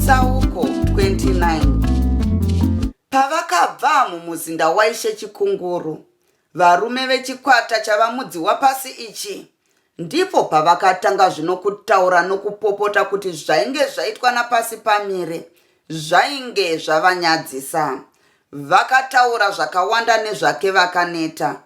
Chitsauko 29. Pavakabva mumuzinda waishe Chikunguru, varume vechikwata chavamudzi wapasi ichi, ndipo pavakatanga zvino kutaura nokupopota kuti zvainge zvaitwa napasi pamire zvainge zvavanyadzisa. Vakataura zvakawanda nezvake vakaneta.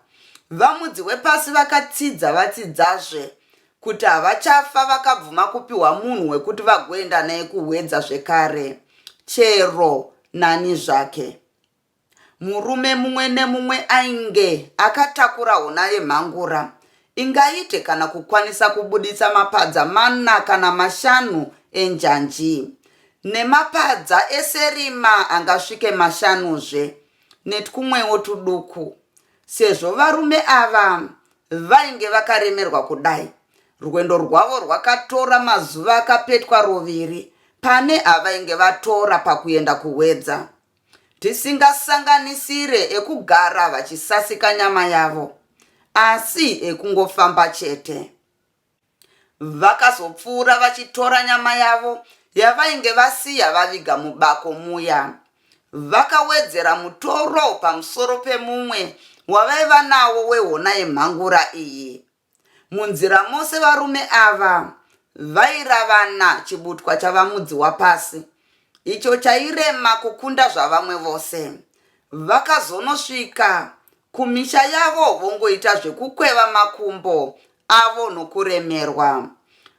Vamudzi wepasi vakatsidza vatsidzazve kuti havachafa vakabvuma kupiwa munhu wekuti vagoenda naye kuhwedza zvekare, chero nani zvake. Murume mumwe nemumwe ainge akatakura hona yemhangura, ingaite kana kukwanisa kubudisa mapadza 4 kana 5 enjanji, nemapadza eserima angasvike 5zve, netwumwewo tuduku. Sezvo varume ava vainge vakaremerwa kudai, rwendo rwavo rwakatora mazuva akapetwa 2 pane avainge vatora pakuenda kuhwedza, tisingasanganisire ekugara vachisasika nyama yavo, asi ekungofamba chete. Vakazopfuura vachitora nyama yavo yavainge vasiya vaviga mubako muya. Vakawedzera mutoro pamusoro pemumwe wavaiva nawo wehona yemhangura iyi. Munzira mose varume ava vairavana chibutwa chavamudzi wapasi, icho chairema kukunda zvavamwe vose. Vakazonosvika kumisha yavo vongoita zvekukweva makumbo avo nokuremerwa.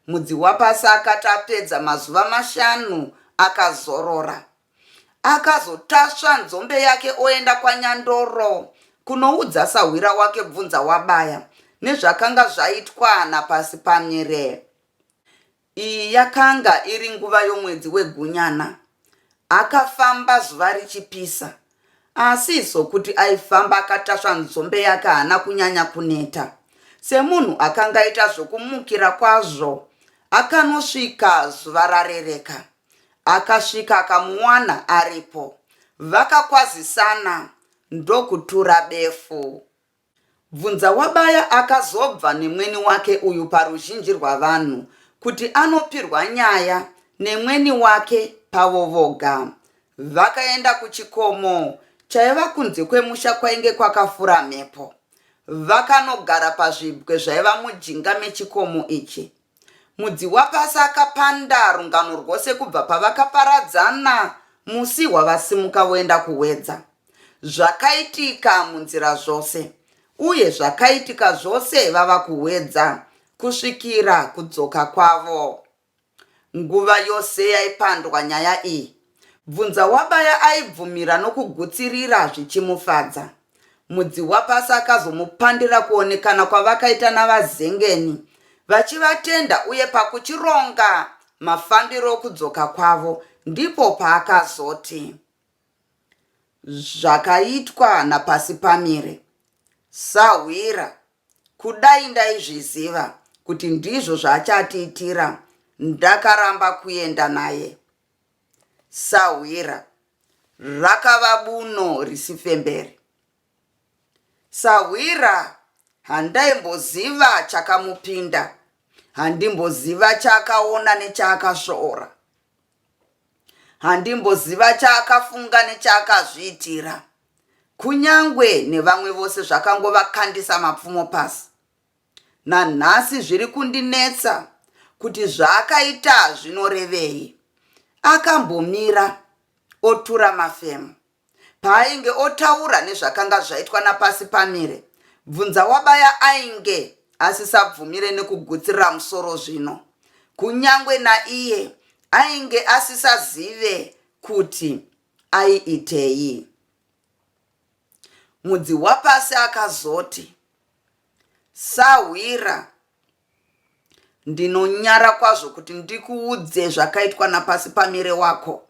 Mudzi wapasi akati apedza mazuva 5 akazorora. Akazotasva nzombe yake oenda kwaNyandoro kunoudza sahwira wake bvunza wabaya nezvakanga zvaitwa napasi pamire. Iyi yakanga iri nguva yomwedzi weGunyana. Akafamba zuva richipisa, asi sokuti aifamba akatasva nzombe yake haana kunyanya kuneta. Semunhu akanga aita zvokumukira kwazvo, akanosvika zuva rarereka. Akasvika akamuwana aripo. Vakakwazisana ndokutura befu. Bvunza wabaya akazobva nemweni wake uyu paruzhinji rwavanhu kuti anopirwa nyaya nemweni wake pavo voga. Vakaenda kuchikomo chaiva kunze kwemusha kwainge kwakafura mhepo. Vakanogara pazvibwe zvaiva mujinga mechikomo ichi. Mudzi wapasi akapanda rungano rwose kubva pavakaparadzana musi wavasimuka voenda kuhwedza. Zvakaitika munzira zvose, uye zvakaitika zvose vava kuhwedza kusvikira kudzoka kwavo. Nguva yose yaipandwa nyaya iyi, bvunza wabaya aibvumira nokugutsirira zvichimufadza. Mudzi wapasi akazomupandira kuonekana kwavakaita navazengeni, vachivatenda uye pakuchironga mafambiro okudzoka kwavo, ndipo paakazoti, zvakaitwa napasi pamire, sahwira, kudai ndaizviziva kuti ndizvo zvaachatiitira, ndakaramba kuenda naye. Sahwira. Rakava Buno RISIFEMBERI. Sahwira handaimboziva chakamupinda, handimboziva chaakaona nechaakasvoora, handimboziva chaakafunga nechaakazviitira. Kunyangwe nevamwe vose zvakangovakandisa mapfumo pasi. Nanhasi zviri kundinetsa kuti zvaakaita zvinorevei. Akambomira otura mafemo. Paainge otaura nezvakanga zvaitwa napasi pamire, bvunza wabaya ainge asisabvumire nekugutsirira musoro zvino. Kunyangwe naiye ainge asisazive kuti aiitei. Mudzi wapasi akazoti, sahwira, ndinonyara kwazvo kuti ndikuudze zvakaitwa napasi pamire wako,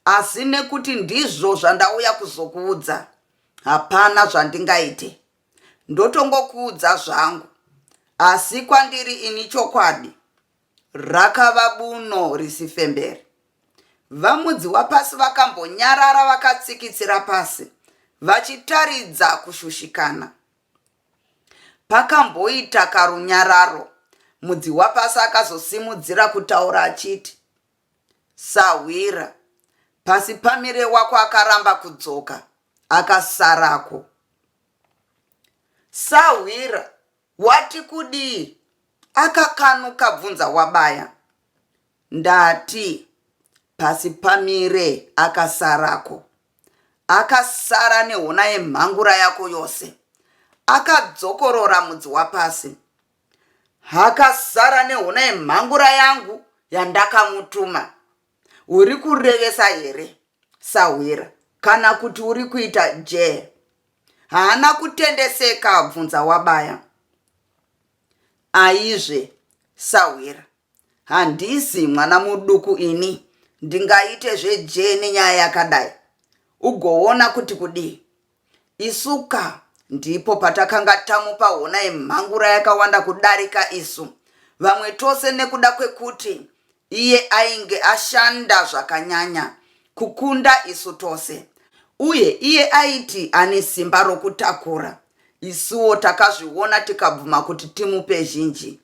asi nekuti ndizvo zvandauya kuzokuudza, hapana zvandingaite. Ndotongokuudza zvangu, asi kwandiri ini chokwadi. Rakava Buno RISIFEMBERI. Vamudzi wapasi vakambonyarara vakatsikitsira pasi, vachitaridza kushushikana. Pakamboita karunyararo, mudzi wapasi akazosimudzira kutaura achiti, sawira. Pasi pamire wako akaramba kudzoka, akasarako. Sawira, wati kudii? Akakanuka, bvunza wabaya. Ndati, pasi pamire akasarako. Akasara nehona yemhangura yako yose. Akadzokorora mudzi wapasi. Akasara nehona yemhangura yangu yandakamutuma. Uri kurevesa here, sawira, kana kuti uri kuita je? Haana kutendeseka, bvunza wabaya. Aizve, sawira, handisi mwana muduku ini ndingaite zveje nenyaya yakadai. Ugoona kuti kudii? Isuka ndipo patakanga tamupa hona yemhangura yakawanda kudarika isu. Vamwe tose nekuda kwekuti iye ainge ashanda zvakanyanya kukunda isu tose. Uye iye aiti ane simba rokutakura. Isuwo takazviona tikabvuma kuti timupe zhinji.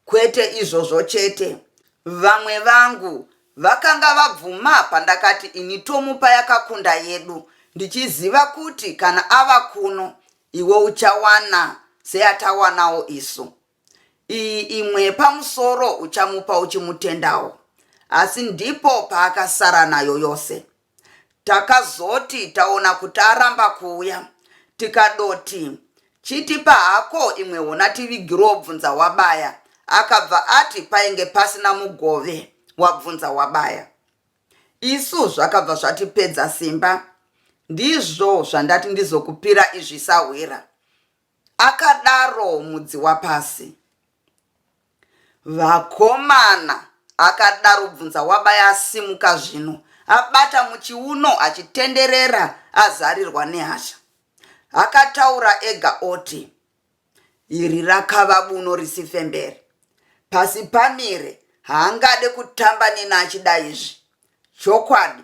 Kwete izvozvo chete, vamwe vangu vakanga vabvuma pandakati ini tomupa yakakunda yedu, ndichiziva kuti kana ava kuno iwe uchawana seyatawanawo isu. Iyi imwe pamusoro uchamupa uchimutendawo. Asi ndipo paakasara nayo yose. Takazoti taona kuti aramba kuuya, tikadoti chitipa hako imwe hona tivigiro, bvunza wabaya. Akabva ati painge pasina mugove, wabvunza wabaya. Isu zvakabva zvatipedza simba. Ndizvo zvandati ndizokupira izvi, sawira. Akadaro mudzi wapasi. Vakomana, akadaro, bvunza wabaya asimuka zvino. Abata muchiuno achitenderera, azarirwa nehasha. Akataura ega oti, iri Rakava Buno RISIFEMBERI. Pasi pamire haangade kutamba nena achida izvi. Chokwadi,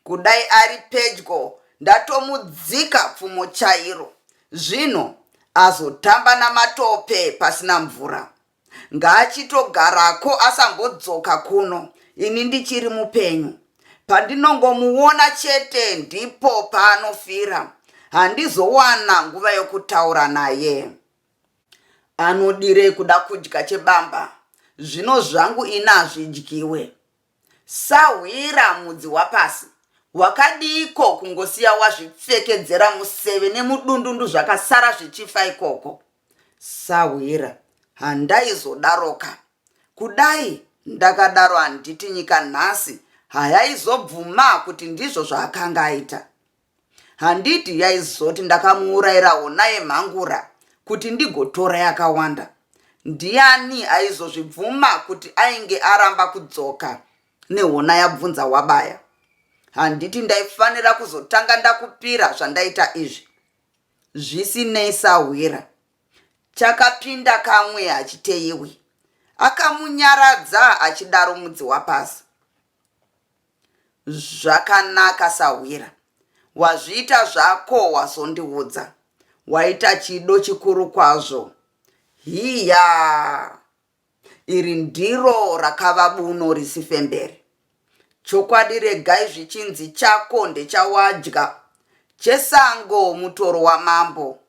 kudai ari pedyo ndatomudzika pfumo chairo. Zvino azotamba namatope pasina mvura. Ngaachitogarako asambodzoka kuno, ini ndichiri mupenyu. Pandinongomuona chete ndipo paanofira. Handizowana nguva yokutaura naye. Anodire kuda kudya chebamba, zvino zvangu ina zvidyiwe. Sawira, mudzi wapasi, wakadiko kungosiya wazvipfekedzera museve nemudundundu zvakasara zvichifa ikoko? Sawira, handaizodaroka. Kudai ndakadaro handiti nyika nhasi hayaizobvuma kuti ndizvo zvaakanga aita. Handiti yaizoti ndakamuurayira hona yemhangura kuti ndigotora yakawanda. Ndiani aizozvibvuma kuti ainge aramba kudzoka nehona yabvunza wabaya? Handiti ndaifanira kuzotanga ndakupira zvandaita izvi? Zvisinei, sawira, chakapinda kamwe hachiteiwi. Akamunyaradza achidaro mudzi wapasi. Zvakanaka, sawira, wazviita zvako, wazondiudza. Waita chido chikuru kwazvo. Hiya, iri ndiro Rakava Buno RISIFEMBERI. Chokwadi, regai zvichinzi chako ndechawadya, chesango mutoro wamambo.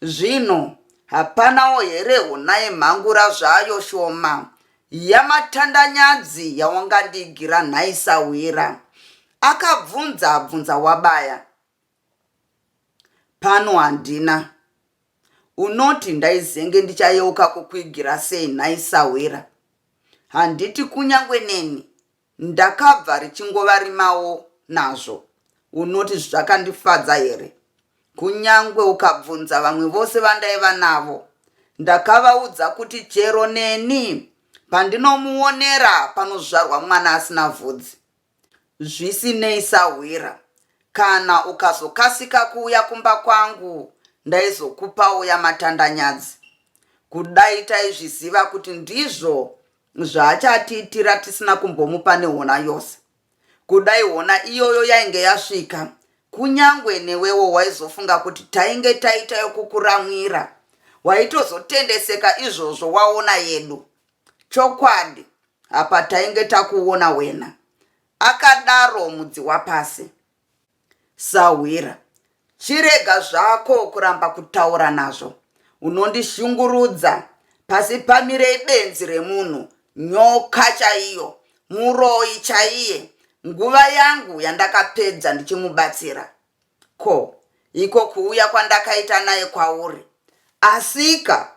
Zvino hapanawo here hona yemhangura zvayo shoma yamatandanyadzi yawangandigira nhai, sawira? Akabvunza wabaya. Pano handina. Unoti ndaizenge ndichayeuka kukwigira sei nhai, sawira? Handiti kunyangwe neni ndakabva richingova rimawo nazvo. Unoti zvakandifadza here? Kunyangwe ukabvunza vamwe vose vandaiva navo, ndakavaudza kuti chero neni pandinomuonera panozvarwa mwana asina vhudzi. Zvisinei, sawira, kana ukazokasika kuuya kumba kwangu ndaizokupawo yamatandanyadzi. Kudai taizviziva kuti ndizvo zvaachatiitira tisina kumbomupa nehona yose. Kudai hona iyoyo yainge yasvika, kunyangwe newewo waizofunga kuti tainge taita yokukuramwira. Waitozotendeseka izvozvo waona yedu. Chokwadi, apa tainge takuona wena. Akadaro mudzi wapasi. Sawira, chirega zvako kuramba kutaura nazvo. Unondishungurudza. Pasi pamire benzi remunhu, nyoka chaiyo, muroi chaiye. Nguva yangu yandakapedza ndichimubatsira. Ko, iko kuuya kwandakaita naye kwauri. Asika,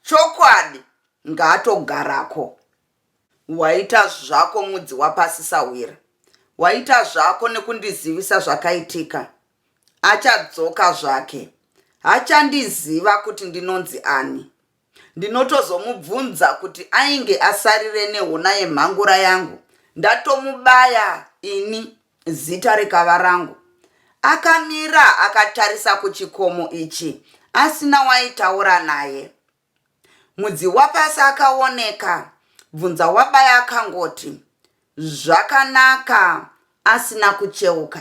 chokwadi, ngatogarako. Waita zvako mudzi wapasi Sawira. Waita zvako nekundizivisa zvakaitika. Achadzoka zvake. Achandiziva kuti ndinonzi ani. Ndinotozomubvunza kuti ainge asarire nehuna yemhangura yangu. Ndatomubaya ini zita Rakava rangu. Akamira akatarisa kuchikomo ichi, asina waitaura naye. Mudzi wapasi akaoneka. Bvunza wabaya akangoti, zvakanaka, asina kucheuka.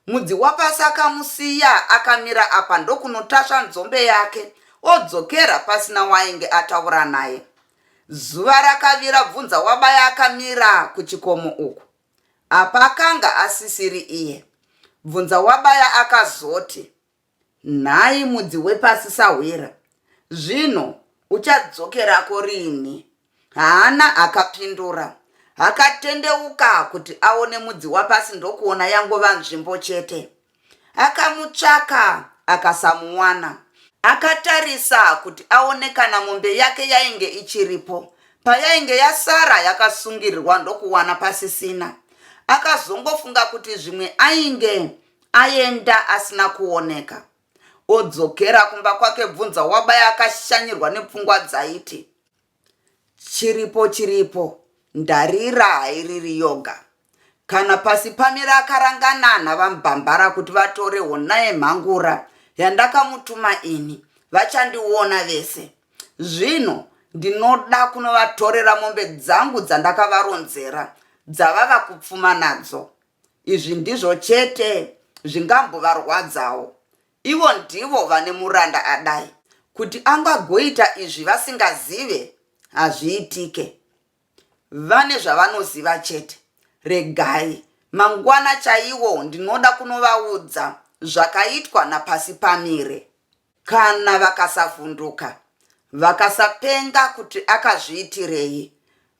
Mudzi wapasi akamusiya akamira apa ndokunotasva nzombe yake, odzokera pasina wainge ataura naye. Zuva rakavira, bvunza wabaya akamira kuchikomo uku. Apa akanga asisiri iye. Bvunza wabaya akazoti, nhai mudzi wepasi Sawira, zvino uchadzokerako rini? Haana akapindura. Akatendeuka kuti aone mudzi wapasi ndokuona yangova nzvimbo chete. Akamutsvaka akasamuwana. Akatarisa kuti aone kana mombe yake yainge ichiripo. Payainge yasara yakasungirirwa ndokuwana pasisina. Akazongofunga kuti zvimwe ainge aenda asina kuoneka. Odzokera kumba kwake. Bvunza wabaya akashanyirwa nepfungwa dzaiti, chiripo, ndarira hairiri yoga. Kana pasi pamira akarangana navambambara kuti vatore hona yemhangura yandakamutuma ini, vachandiona vese. Zvino ndinoda kunovatorera mombe dzangu dzandakavaronzera, dzavava kupfuma nadzo. Izvi ndizvo chete zvingambovarwadzawo. Ivo ndivo vane muranda adai. Kuti angagoita izvi vasingazive, hazviitike. Vane zvavanoziva chete. Regai, mangwana chaiwo ndinoda kunovaudza zvakaitwa napasi pamire. Kana vakasavhunduka, vakasapenga kuti akazviitirei,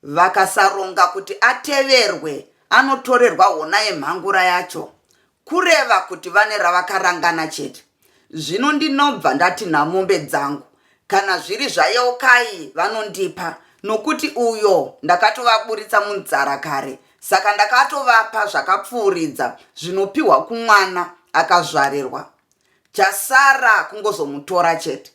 vakasaronga kuti ateverwe, anotorerwa hona yemhangura yacho, kureva kuti vane ravakarangana chete. Zvino ndinobva ndati namombe dzangu, kana zviri zvayeukai vanondipa, nokuti uyo ndakatovaburitsa munzara kare, saka ndakatovapa zvakapfuuridza zvinopiwa kumwana akazvarirwa. Chasara kungozomutora chete.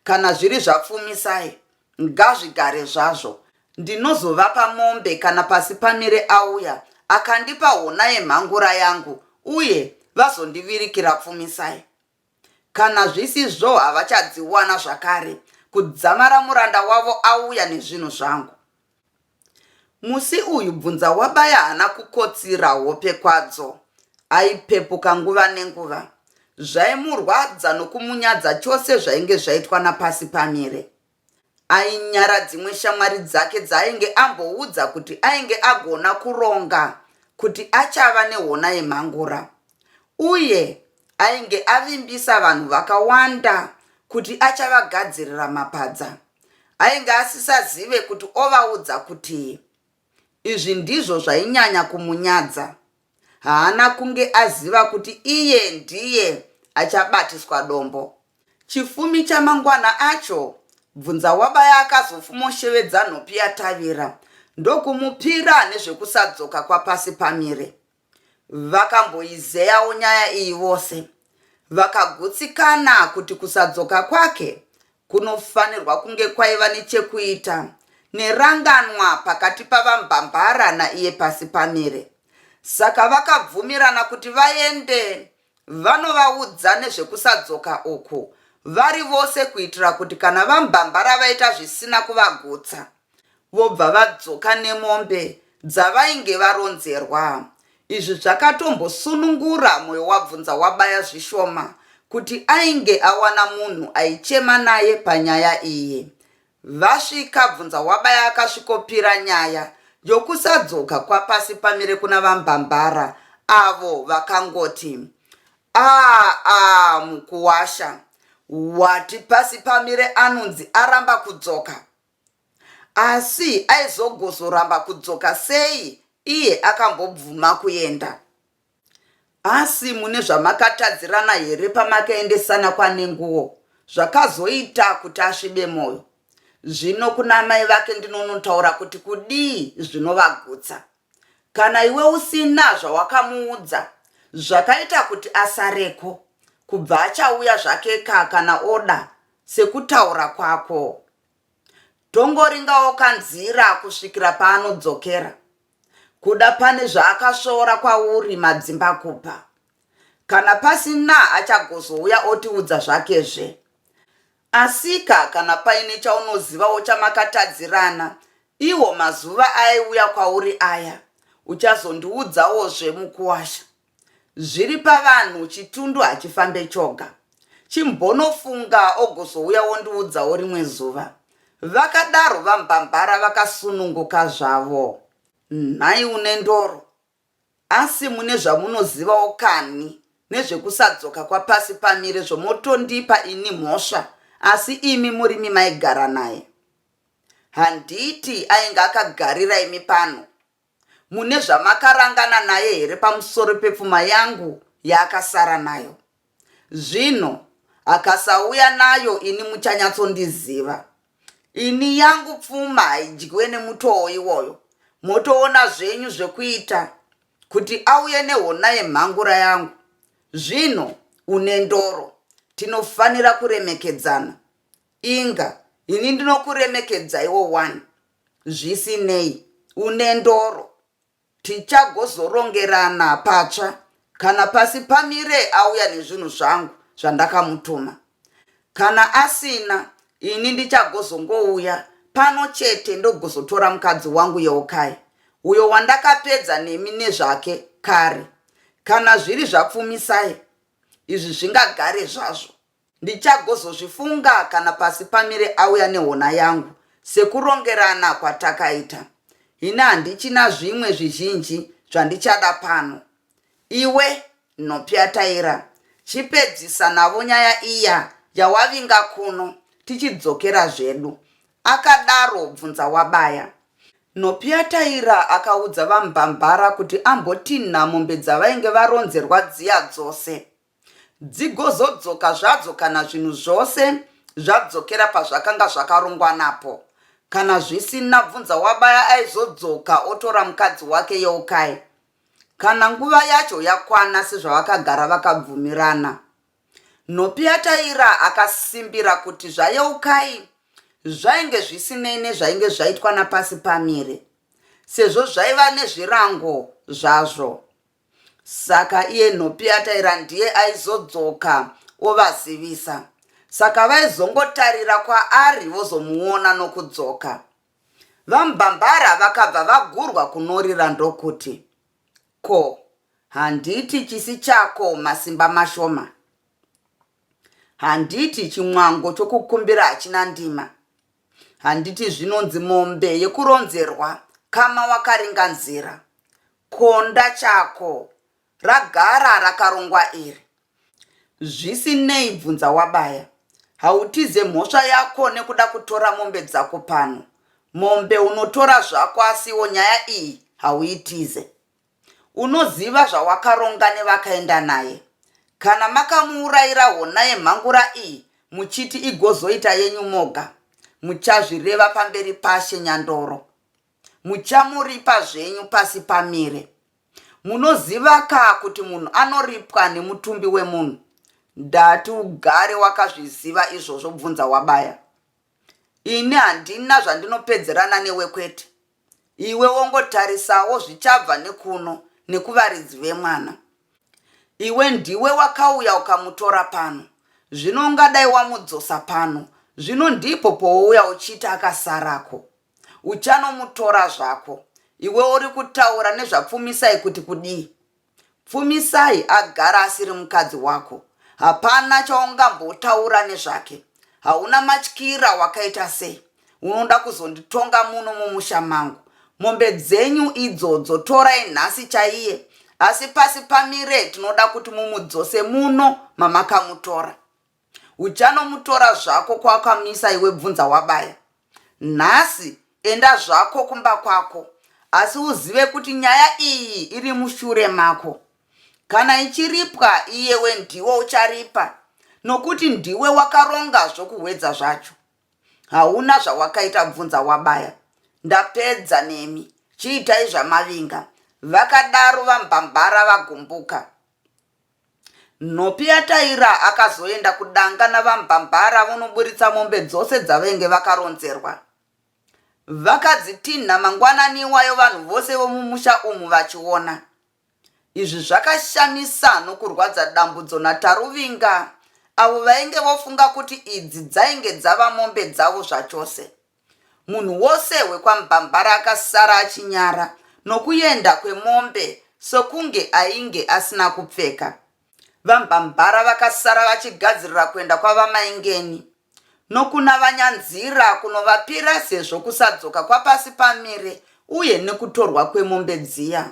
Kana zviri zvapfumisai, ngazvigare zvazvo. Ndinozovapa mombe kana pasi pamire auya akandipa hona yemhangura yangu, uye vazondivirikira pfumisai. Kana zvisizvo havachadziwana zvakare, kudzamara muranda wavo auya nezvinhu zvangu. Musi uyu bvunza wabaya haana kukotsira hope kwadzo. Aipepuka nguva nenguva. Zvaimurwadza nokumunyadza chose zvainge zvaitwa napasi pamire. Ainyara dzimwe shamwari dzake dzainge amboudza kuti ainge agona kuronga kuti achava nehona yemhangura. Uye ainge avimbisa vanhu vakawanda kuti achavagadzirira mapadza. Ainge asisazive kuti ovaudza kuti izvi ndizvo zvainyanya kumunyadza. Haana kunge aziva kuti iye ndiye achabatiswa dombo. Chifumi chamangwana acho, bvunza wabaya akazofumoshevedza nhopi yatavira, ndokumupira nezvekusadzoka kwapasi pamire. Vakamboizeyawo nyaya iyi vose. Vakagutsikana kuti kusadzoka kwake kunofanirwa kunge kwaiva nechekuita neranganwa pakati pavambambara naiye pasi pamire. Saka vakabvumirana kuti vaende vanovaudza nezvekusadzoka uku vari vose, kuitira kuti kana vambambara vaita zvisina kuvagutsa, vobva vadzoka nemombe dzavainge varonzerwa. Izvi zvakatombosunungura mwoyo wabvunza wabaya zvishoma kuti ainge awana munhu aichema naye panyaya iyi. Vasvika, bvunza wabaya akasvikopira nyaya yokusadzoka kwapasi pamire kuna vambambara avo vakangoti mukuwasha wati pasi pamire anonzi aramba kudzoka. Asi aizogozoramba kudzoka sei iye akambobvuma kuenda? Asi mune zvamakatadzirana here pamakaendesana kwanenguwo zvakazoita kuti asvibe moyo? Zvino kuna mai vake ndinonotaura kuti kudii zvinovagutsa. Kana iwe usina zvawakamuudza zvakaita kuti asareko, kubva achauya zvake kana oda sekutaura kwako. Tongoringawo kanzira kusvikira paanodzokera. Kuda pane zvaakashora kwauri madzimba kupa. Kana pasina achagozouya otiudza zvakezve. Asika kana paine chaunozivawo chamakatadzirana, iwo mazuva aiuya kwauri aya, uchazondiudzawozve mukuwasha. Zviri pavanhu chitundu hachifambe choga. Chimbonofunga ogozouya wondiudzawo rimwe zuva. Vakadaro vambambara vakasununguka zvavo. Nhai une ndoro. Asi mune zvamunozivawo kani nezvekusadzoka kwapasi pamire zvomotondipa ini mhosva, asi imi murimi maigara naye. Handiti ainge akagarira imi pano. Mune zvamakarangana naye here pamusoro pepfuma yangu yaakasara nayo? Zvino akasauya nayo ini muchanyatsondiziva. Ini yangu pfuma haidyiwe nemutoo iwoyo. Motoona zvenyu zvekuita kuti auye nehona yemhangura yangu. Zvino une ndoro, tinofanira kuremekedzana. Inga, ini ndinokuremekedza iwo one. Zvisinei, une ndoro. Tichagozorongerana patsva kana pasi pamire auya nezvinhu zvangu zvandakamutuma. Kana asina, ini ndichagozongouya pano chete ndogozotora mukadzi wangu Yeukai, uyo wandakapedza nemi nezvake kare. Kana zviri zvapfumisai, izvi zvingagare zvazvo. Ndichagozozvifunga kana pasi pamire auya nehona yangu sekurongerana kwatakaita. Ina handichina zvimwe zvizhinji zvandichada pano. Iwe nopyataira, chipedzisa navo nyaya iya yawavinga kuno, tichidzokera zvedu. Akadaro bvunza wabaya. Nopyataira akaudza vambambara kuti ambotinha mombe dzavainge varonzerwa dziya dzose. Dzigozodzoka zvadzo kana zvinhu zvose zvadzokera pazvakanga zvakarongwa napo. Kana zvisina, bvunza wabaya aizodzoka otora mukadzi wake Yeukai. Kana nguva yacho yakwana sezvavakagara vakabvumirana. Nopyataira akasimbira kuti zvaYeukai zvainge zvisinei nezvainge zvaitwa napasi pamire, sezvo zvaiva nezvirango zvazvo. Saka iye Nopyataira ndiye aizodzoka ovazivisa. Saka vaizongotarira kwaari vozomuona nokudzoka. Vambambara vakabva vagurwa kunorira ndokuti, ko, handiti chisi chako masimba mashoma? Handiti chimwango chokukumbira hachina ndima? Handiti zvinonzi mombe yekuronzerwa kama wakaringanzira? Konda chako ragara rakarongwa iri. Zvisinei, bvunza wabaya, hautize mhosva yako nekuda kutora mombe dzako pano. Mombe unotora zvako, asiwo nyaya iyi hauitize. Unoziva zvawakaronga nevakaenda naye. Kana makamuurayira hona yemhangura iyi muchiti igozoita yenyu moga, muchazvireva pamberi pashe Nyandoro. Muchamuripa zvenyu pasi pamire. Munoziva ka kuti munhu anoripwa nemutumbi wemunhu? Ndati ugare wakazviziva izvozvo, bvunza wabaya. Ini handina zvandinopedzerana newe kwete. Iwe wongotarisawo zvichabva nekuno nekuvaridzi vemwana. Iwe ndiwe wakauya ukamutora pano. Zvino ungadai wamudzosa pano. Zvino ndipo pouya uchiti akasarako. Uchanomutora zvako. Iwe uri kutaura nezvapfumisai kuti kudii? Pfumisai agara asiri mukadzi wako. Hapana chaungambotaura nezvake. Hauna matyira wakaita sei. Unoda kuzonditonga muno mumusha mangu. Mombe dzenyu idzodzo torai nhasi chaiye, asi pasi pamire tinoda kuti mumudzose muno mamakamutora. Uchanomutora zvako kwakamisa iwe bvunza wabaya. Nhasi enda zvako kumba kwako, asi uzive kuti nyaya iyi iri mushure mako. Kana ichiripwa iyewe ndiwe ucharipa, nokuti ndiwe wakaronga zvokuhwedza zvacho. Hauna zvawakaita bvunza wabaya. Ndapedza nemi, chiitai zvamavinga. Vakadaro vambambara vagumbuka. Nhopi yataira akazoenda kudanga navambambara vonoburitsa mombe dzose dzavenge vakaronzerwa. Vakadzitinha mangwanani iwayo vanhu vose vomumusha umu vachiona. Izvi zvakashamisa nokurwadza dambudzo nataruvinga, avo vainge vofunga kuti idzi dzainge dzava mombe dzavo zvachose. Munhu wose wekwambambara akasara achinyara nokuyenda kwemombe sokunge ainge asina kupfeka. Vambambara vakasara vachigadzirira kuenda kwavamaingeni, nokuna vanyanzira kunovapira sezvo kusadzoka kwapasi pamire uye nekutorwa kwemombe dziya.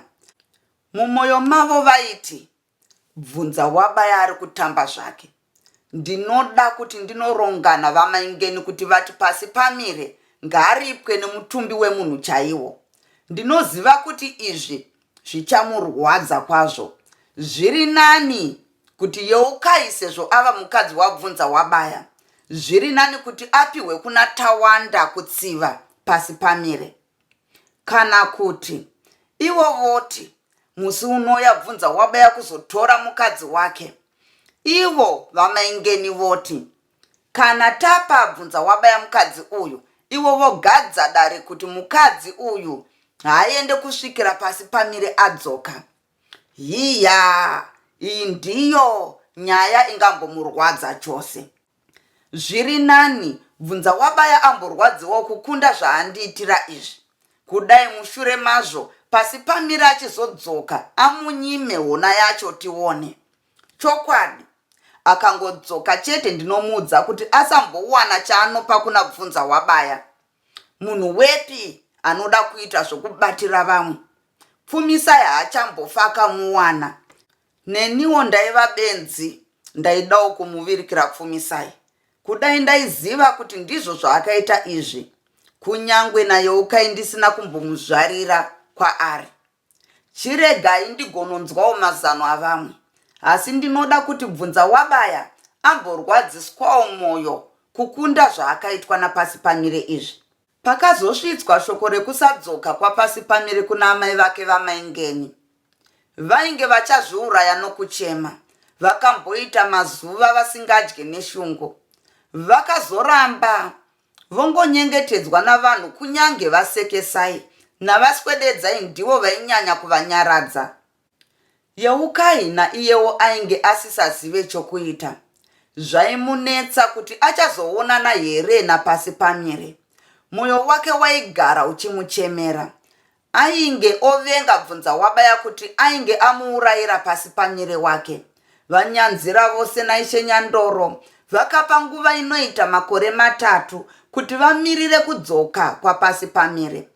Mumwoyo mavo vaiti, bvunza wabaya ari kutamba zvake. Ndinoda kuti ndinorongana vamaingeni kuti vati pasi pamire ngaaripwe nemutumbi wemunhu chaiwo. Ndinoziva kuti izvi zvichamurwadza kwazvo. Zviri nani kuti yeukai sezvo ava mukadzi wabvunza wabaya. Zviri nani kuti apiwe kuna Tawanda kutsiva pasi pamire. Kana kuti ivo voti musi unoya bvunza wabaya kuzotora mukadzi wake. Ivo vamaingeni voti kana tapa bvunza wabaya mukadzi uyu, ivo vogadza dare kuti mukadzi uyu haaende kusvikira pasi pamire adzoka. Hiya, iyi ndiyo nyaya ingambomurwadza chose. Zviri nani bvunza wabaya amborwadziwa kukunda zvaandiitira izvi. Kudai mushure mazvo pasi pamire achizodzoka amunyime hona yacho tione. Chokwadi, akangodzoka chete ndinomuudza kuti asambowana chaanopa kuna bvunza wabaya. Munhu wepi anoda kuita zvokubatira vamwe? Pfumisai haachambofa akamuwana. Neniwo ndaiva benzi, ndaidawo kumuvirikira Pfumisai. Kudai ndaiziva kuti ndizvo zvaakaita izvi, kunyangwe nayeukai ndisina kumbomuzvarira kwaari. Chiregai ndigononzwawo mazano avamwe, asi ndinoda kuti bvunza wabaya amborwadziswawo mwoyo kukunda zvaakaitwa napasi pamire izvi. Pakazosvitswa shoko rekusadzoka kwapasi pamire kuna amai vake vamaingeni. Vainge vachazviuraya nokuchema, vakamboita mazuva vasingadye neshungu. Vakazoramba vongonyengetedzwa navanhu kunyange vasekesai navaswededzai ndivo vainyanya kuvanyaradza. Yeukai naiyewo ainge asisazive chokuita. Zvaimunetsa kuti achazoonana here napasi pamire. Mwoyo wake waigara uchimuchemera. Ainge ovenga bvunza wabaya kuti ainge amuurayira pasi pamire wake. Vanyanzira vose naishe Nyandoro vakapa nguva inoita makore 3 kuti vamirire kudzoka kwapasi pamire.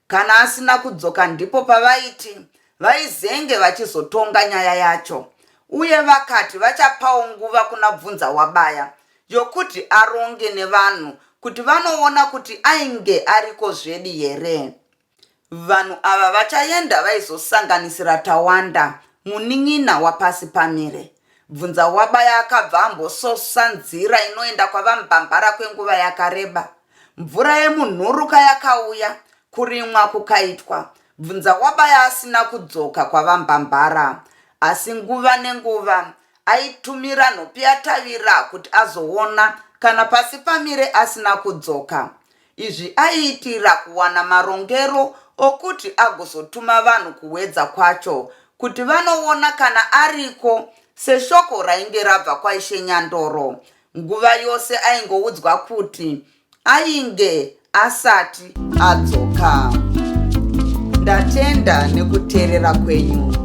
Kana asina kudzoka ndipo pavaiti vaizenge vachizotonga nyaya yacho, uye vakati vachapawo nguva kuna bvunza wabaya yokuti aronge nevanhu kuti vanoona kuti ainge ariko zvedi here. Vanhu ava vachaenda vaizosanganisira Tawanda, munin'ina wapasi pamire. Bvunza wabaya akabva ambososa nzira inoenda kwavambambara kwenguva yakareba. Mvura yemunhuruka yakauya, kurimwa kukaitwa. Bvunza wabaya asina kudzoka kwavambambara, asi nguva nenguva aitumira nhopi yatavira kuti azoona kana pasi pamire asina kudzoka. Izvi aiitira kuwana marongero okuti agozotuma vanhu kuwedza kwacho kuti vanoona kana ariko, seshoko rainge rabva kwaishe Nyandoro. Nguva yose aingoudzwa kuti ainge asati adzoka. Ndatenda nekuteerera kwenyu.